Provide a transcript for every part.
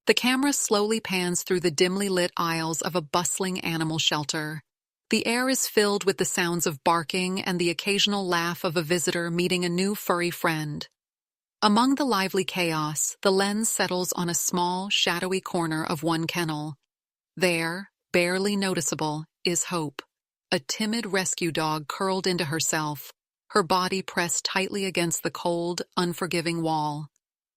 The camera slowly pans through the dimly lit aisles of a bustling animal shelter. The air is filled with the sounds of barking and the occasional laugh of a visitor meeting a new furry friend. Among the lively chaos, the lens settles on a small, shadowy corner of one kennel. There, barely noticeable, is Hope, a timid rescue dog curled into herself, her body pressed tightly against the cold, unforgiving wall.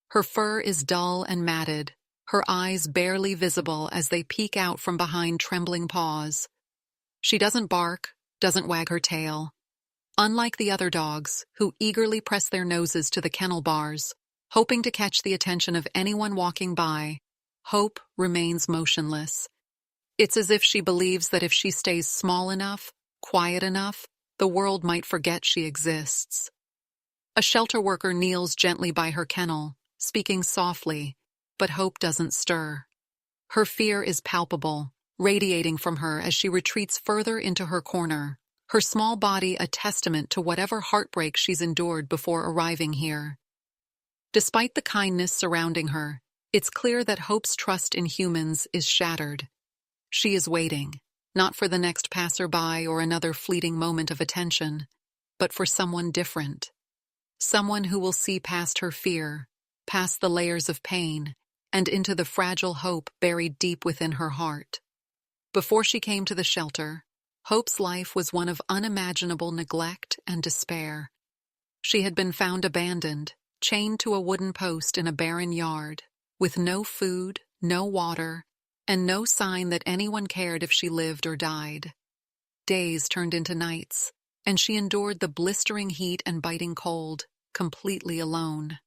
Her fur is dull and matted, her eyes barely visible as they peek out from behind trembling paws. She doesn't bark, doesn't wag her tail. Unlike the other dogs, who eagerly press their noses to the kennel bars, hoping to catch the attention of anyone walking by, Hope remains motionless. It's as if she believes that if she stays small enough, quiet enough, the world might forget she exists. A shelter worker kneels gently by her kennel, speaking softly, but Hope doesn't stir. Her fear is palpable, radiating from her as she retreats further into her corner, her small body a testament to whatever heartbreak she's endured before arriving here. Despite the kindness surrounding her, it's clear that Hope's trust in humans is shattered. She is waiting, not for the next passerby or another fleeting moment of attention, but for someone different. Someone who will see past her fear, past the layers of pain, and into the fragile hope buried deep within her heart. Before she came to the shelter, Hope's life was one of unimaginable neglect and despair. She had been found abandoned, chained to a wooden post in a barren yard, with no food, no water, and no sign that anyone cared if she lived or died. Days turned into nights, and she endured the blistering heat and biting cold, completely alone.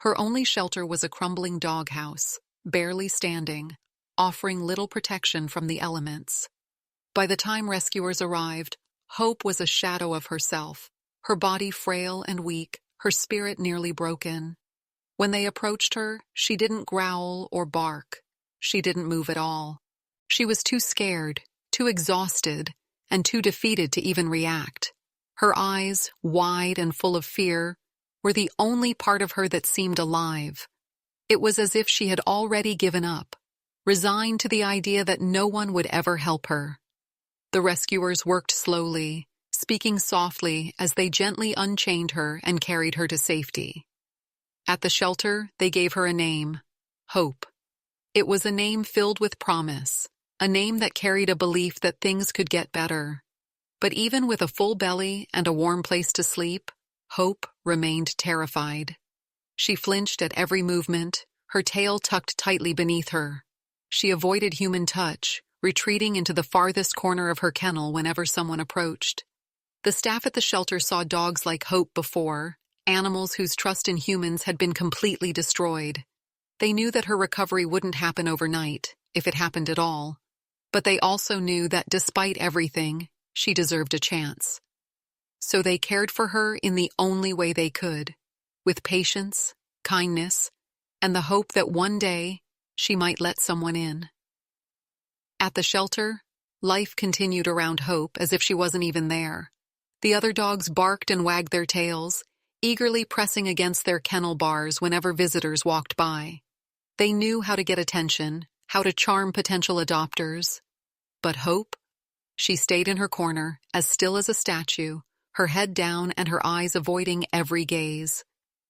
Her only shelter was a crumbling doghouse, barely standing, offering little protection from the elements. By the time rescuers arrived, Hope was a shadow of herself, her body frail and weak, her spirit nearly broken. When they approached her, she didn't growl or bark. She didn't move at all. She was too scared, too exhausted, and too defeated to even react. Her eyes, wide and full of fear, were the only part of her that seemed alive. It was as if she had already given up, resigned to the idea that no one would ever help her. The rescuers worked slowly, speaking softly as they gently unchained her and carried her to safety. At the shelter, they gave her a name, Hope. It was a name filled with promise, a name that carried a belief that things could get better. But even with a full belly and a warm place to sleep, Hope remained terrified. She flinched at every movement, her tail tucked tightly beneath her. She avoided human touch, retreating into the farthest corner of her kennel whenever someone approached. The staff at the shelter saw dogs like Hope before, animals whose trust in humans had been completely destroyed. They knew that her recovery wouldn't happen overnight, if it happened at all. But they also knew that despite everything, she deserved a chance. So they cared for her in the only way they could, with patience, kindness, and the hope that one day she might let someone in. At the shelter, life continued around Hope as if she wasn't even there. The other dogs barked and wagged their tails, eagerly pressing against their kennel bars whenever visitors walked by. They knew how to get attention, how to charm potential adopters. But Hope? She stayed in her corner, as still as a statue, her head down and her eyes avoiding every gaze.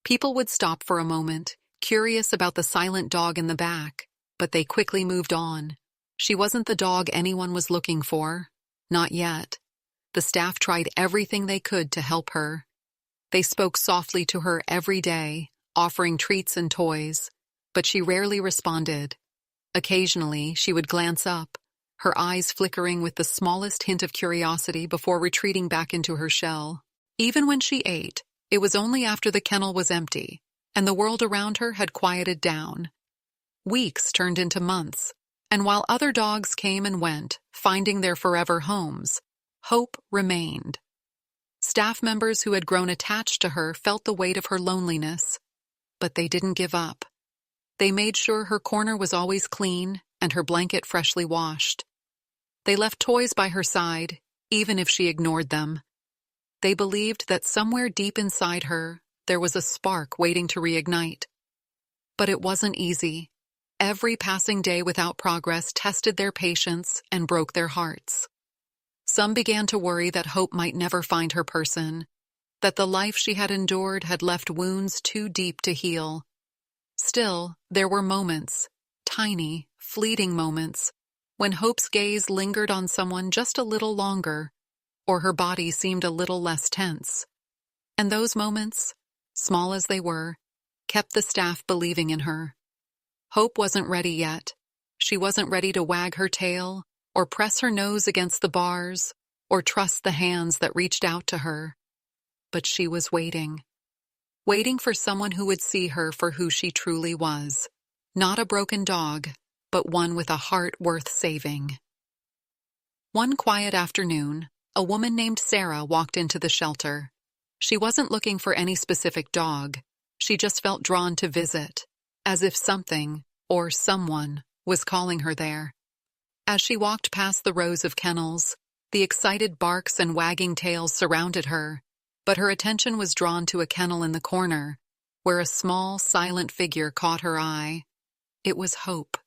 People would stop for a moment, curious about the silent dog in the back, but they quickly moved on. She wasn't the dog anyone was looking for. Not yet. The staff tried everything they could to help her. They spoke softly to her every day, offering treats and toys, but she rarely responded. Occasionally, she would glance up, her eyes flickering with the smallest hint of curiosity before retreating back into her shell. Even when she ate, it was only after the kennel was empty, and the world around her had quieted down. Weeks turned into months, and while other dogs came and went, finding their forever homes, Hope remained. Staff members who had grown attached to her felt the weight of her loneliness, but they didn't give up. They made sure her corner was always clean and her blanket freshly washed. They left toys by her side, even if she ignored them. They believed that somewhere deep inside her, there was a spark waiting to reignite. But it wasn't easy. Every passing day without progress tested their patience and broke their hearts. Some began to worry that Hope might never find her person, that the life she had endured had left wounds too deep to heal. Still, there were moments, tiny, fleeting moments, when Hope's gaze lingered on someone just a little longer, or her body seemed a little less tense. And those moments, small as they were, kept the staff believing in her. Hope wasn't ready yet. She wasn't ready to wag her tail, or press her nose against the bars, or trust the hands that reached out to her. But she was waiting. Waiting for someone who would see her for who she truly was. Not a broken dog, but one with a heart worth saving. One quiet afternoon, a woman named Sarah walked into the shelter. She wasn't looking for any specific dog. She just felt drawn to visit, as if something, or someone, was calling her there. As she walked past the rows of kennels, the excited barks and wagging tails surrounded her, but her attention was drawn to a kennel in the corner, where a small, silent figure caught her eye. It was Hope.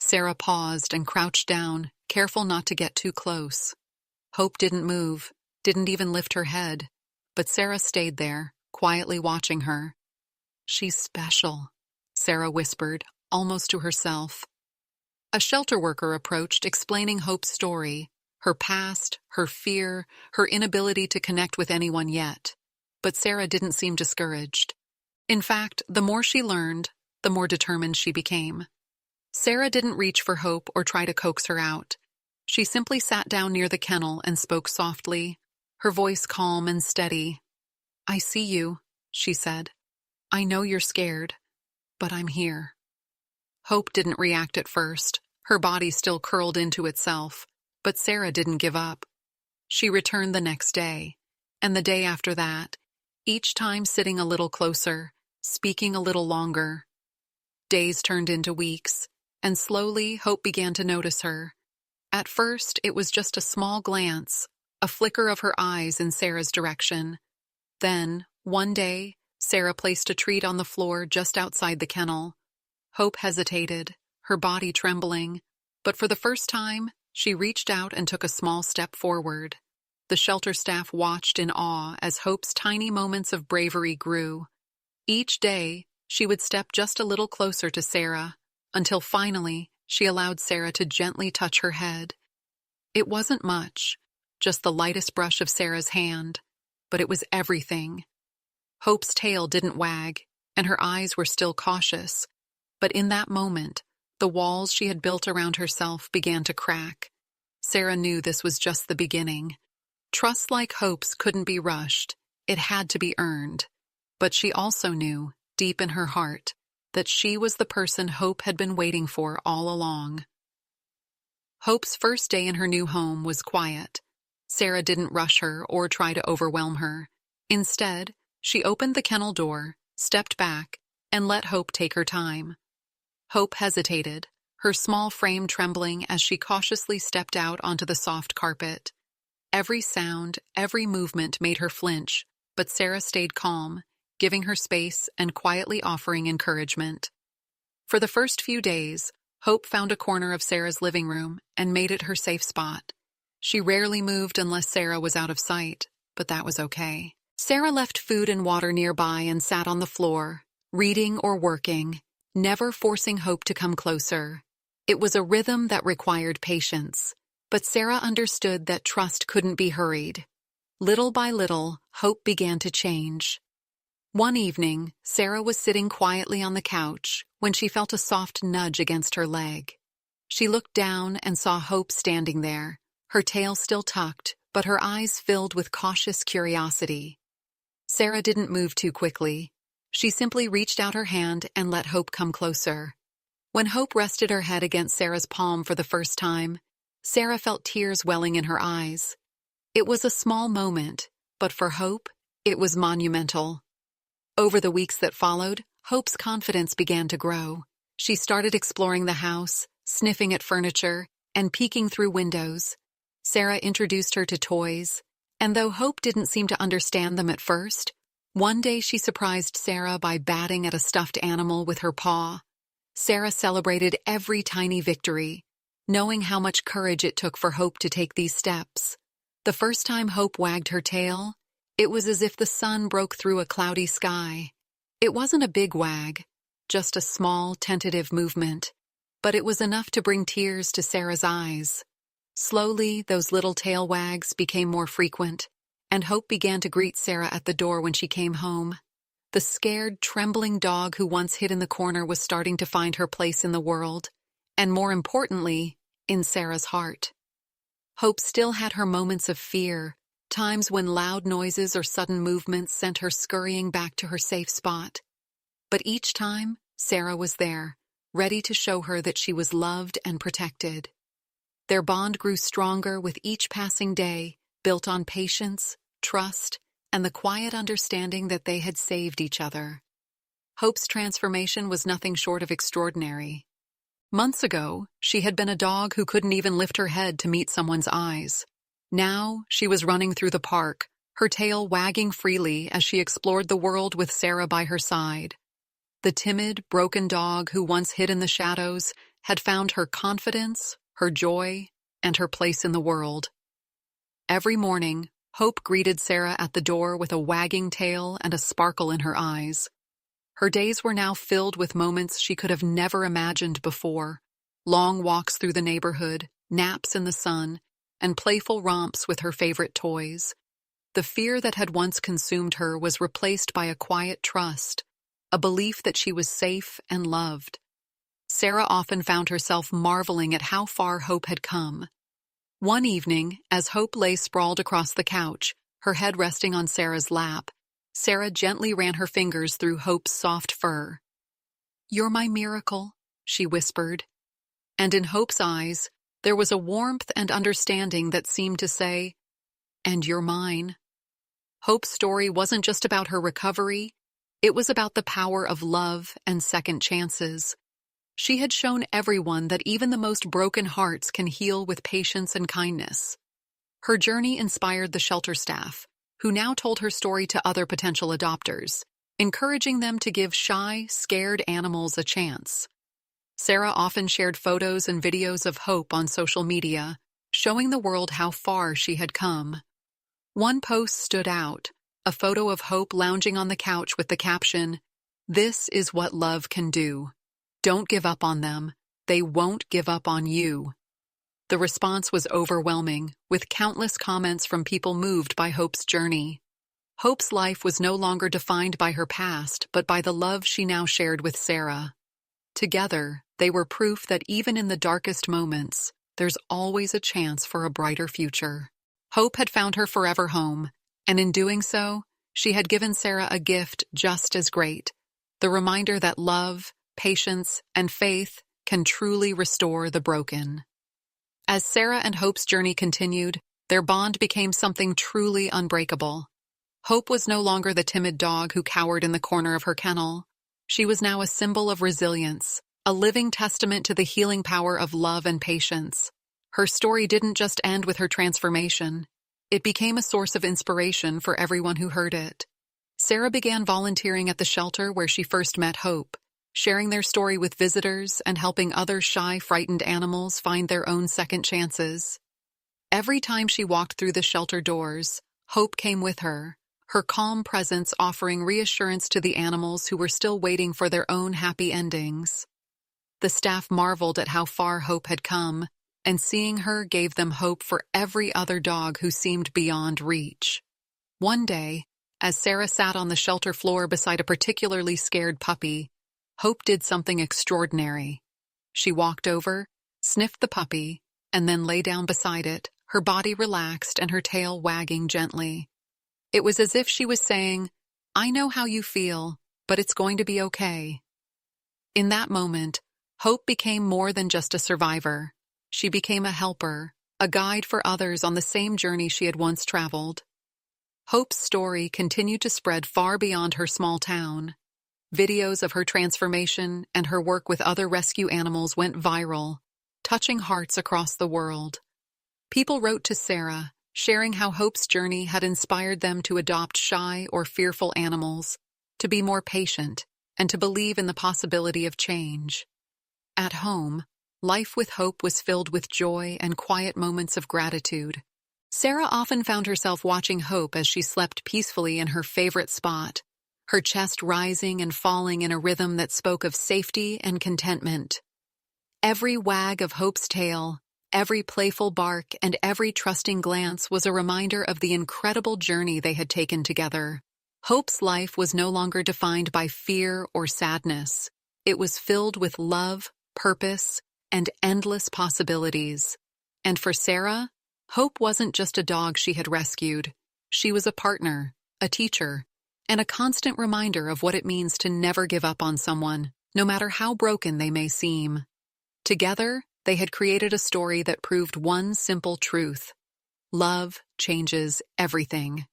Sarah paused and crouched down, careful not to get too close. Hope didn't move, didn't even lift her head, but Sarah stayed there, quietly watching her. "She's special," Sarah whispered, almost to herself. A shelter worker approached, explaining Hope's story, her past, her fear, her inability to connect with anyone yet. But Sarah didn't seem discouraged. In fact, the more she learned, the more determined she became. Sarah didn't reach for Hope or try to coax her out. She simply sat down near the kennel and spoke softly, her voice calm and steady. "I see you," she said. "I know you're scared, but I'm here." Hope didn't react at first, her body still curled into itself, but Sarah didn't give up. She returned the next day, and the day after that, each time sitting a little closer, speaking a little longer. Days turned into weeks, and slowly Hope began to notice her. At first, it was just a small glance, a flicker of her eyes in Sarah's direction. Then, one day, Sarah placed a treat on the floor just outside the kennel. Hope hesitated, her body trembling, but for the first time, she reached out and took a small step forward. The shelter staff watched in awe as Hope's tiny moments of bravery grew. Each day, she would step just a little closer to Sarah, until finally, she allowed Sarah to gently touch her head. It wasn't much, just the lightest brush of Sarah's hand, but it was everything. Hope's tail didn't wag, and her eyes were still cautious, but in that moment, the walls she had built around herself began to crack. Sarah knew this was just the beginning. Trust like Hope's couldn't be rushed, it had to be earned. But she also knew, deep in her heart, that she was the person Hope had been waiting for all along. Hope's first day in her new home was quiet. Sarah didn't rush her or try to overwhelm her. Instead, she opened the kennel door, stepped back, and let Hope take her time. Hope hesitated, her small frame trembling as she cautiously stepped out onto the soft carpet. Every sound, every movement made her flinch, but Sarah stayed calm, giving her space and quietly offering encouragement. For the first few days, Hope found a corner of Sarah's living room and made it her safe spot. She rarely moved unless Sarah was out of sight, but that was okay. Sarah left food and water nearby and sat on the floor, reading or working, never forcing Hope to come closer. It was a rhythm that required patience, but Sarah understood that trust couldn't be hurried. Little by little, Hope began to change. One evening, Sarah was sitting quietly on the couch when she felt a soft nudge against her leg. She looked down and saw Hope standing there, her tail still tucked, but her eyes filled with cautious curiosity. Sarah didn't move too quickly. She simply reached out her hand and let Hope come closer. When Hope rested her head against Sarah's palm for the first time, Sarah felt tears welling in her eyes. It was a small moment, but for Hope, it was monumental. Over the weeks that followed, Hope's confidence began to grow. She started exploring the house, sniffing at furniture, and peeking through windows. Sarah introduced her to toys, and though Hope didn't seem to understand them at first, one day she surprised Sarah by batting at a stuffed animal with her paw. Sarah celebrated every tiny victory, knowing how much courage it took for Hope to take these steps. The first time Hope wagged her tail, it was as if the sun broke through a cloudy sky. It wasn't a big wag, just a small, tentative movement, but it was enough to bring tears to Sarah's eyes. Slowly, those little tail wags became more frequent, and Hope began to greet Sarah at the door when she came home. The scared, trembling dog who once hid in the corner was starting to find her place in the world, and more importantly, in Sarah's heart. Hope still had her moments of fear, times when loud noises or sudden movements sent her scurrying back to her safe spot. But each time, Sarah was there, ready to show her that she was loved and protected. Their bond grew stronger with each passing day, built on patience, trust, and the quiet understanding that they had saved each other. Hope's transformation was nothing short of extraordinary. Months ago, she had been a dog who couldn't even lift her head to meet someone's eyes. Now, she was running through the park, her tail wagging freely as she explored the world with Sarah by her side. The timid, broken dog who once hid in the shadows had found her confidence, her joy, and her place in the world. Every morning, Hope greeted Sarah at the door with a wagging tail and a sparkle in her eyes. Her days were now filled with moments she could have never imagined before. Long walks through the neighborhood, naps in the sun, and playful romps with her favorite toys. The fear that had once consumed her was replaced by a quiet trust, a belief that she was safe and loved. Sarah often found herself marveling at how far Hope had come. One evening, as Hope lay sprawled across the couch, her head resting on Sarah's lap, Sarah gently ran her fingers through Hope's soft fur. "You're my miracle," she whispered. And in Hope's eyes, there was a warmth and understanding that seemed to say, "And you're mine." Hope's story wasn't just about her recovery, it was about the power of love and second chances. She had shown everyone that even the most broken hearts can heal with patience and kindness. Her journey inspired the shelter staff, who now told her story to other potential adopters, encouraging them to give shy, scared animals a chance. Sarah often shared photos and videos of Hope on social media, showing the world how far she had come. One post stood out, a photo of Hope lounging on the couch with the caption, "This is what love can do. Don't give up on them. They won't give up on you." The response was overwhelming, with countless comments from people moved by Hope's journey. Hope's life was no longer defined by her past, but by the love she now shared with Sarah. Together, they were proof that even in the darkest moments, there's always a chance for a brighter future. Hope had found her forever home, and in doing so, she had given Sarah a gift just as great, the reminder that love, patience, and faith can truly restore the broken. As Sarah and Hope's journey continued, their bond became something truly unbreakable. Hope was no longer the timid dog who cowered in the corner of her kennel. She was now a symbol of resilience, a living testament to the healing power of love and patience. Her story didn't just end with her transformation. It became a source of inspiration for everyone who heard it. Sarah began volunteering at the shelter where she first met Hope, sharing their story with visitors and helping other shy, frightened animals find their own second chances. Every time she walked through the shelter doors, Hope came with her, her calm presence offering reassurance to the animals who were still waiting for their own happy endings. The staff marveled at how far Hope had come, and seeing her gave them hope for every other dog who seemed beyond reach. One day, as Sarah sat on the shelter floor beside a particularly scared puppy, Hope did something extraordinary. She walked over, sniffed the puppy, and then lay down beside it, her body relaxed and her tail wagging gently. It was as if she was saying, "I know how you feel, but it's going to be okay." In that moment, Hope became more than just a survivor. She became a helper, a guide for others on the same journey she had once traveled. Hope's story continued to spread far beyond her small town. Videos of her transformation and her work with other rescue animals went viral, touching hearts across the world. People wrote to Sarah, sharing how Hope's journey had inspired them to adopt shy or fearful animals, to be more patient, and to believe in the possibility of change. At home, life with Hope was filled with joy and quiet moments of gratitude. Sarah often found herself watching Hope as she slept peacefully in her favorite spot, her chest rising and falling in a rhythm that spoke of safety and contentment. Every wag of Hope's tail, every playful bark, and every trusting glance was a reminder of the incredible journey they had taken together. Hope's life was no longer defined by fear or sadness. It was filled with love, purpose, and endless possibilities. And for Sarah, Hope wasn't just a dog she had rescued. She was a partner, a teacher, and a constant reminder of what it means to never give up on someone, no matter how broken they may seem. Together, they had created a story that proved one simple truth: love changes everything.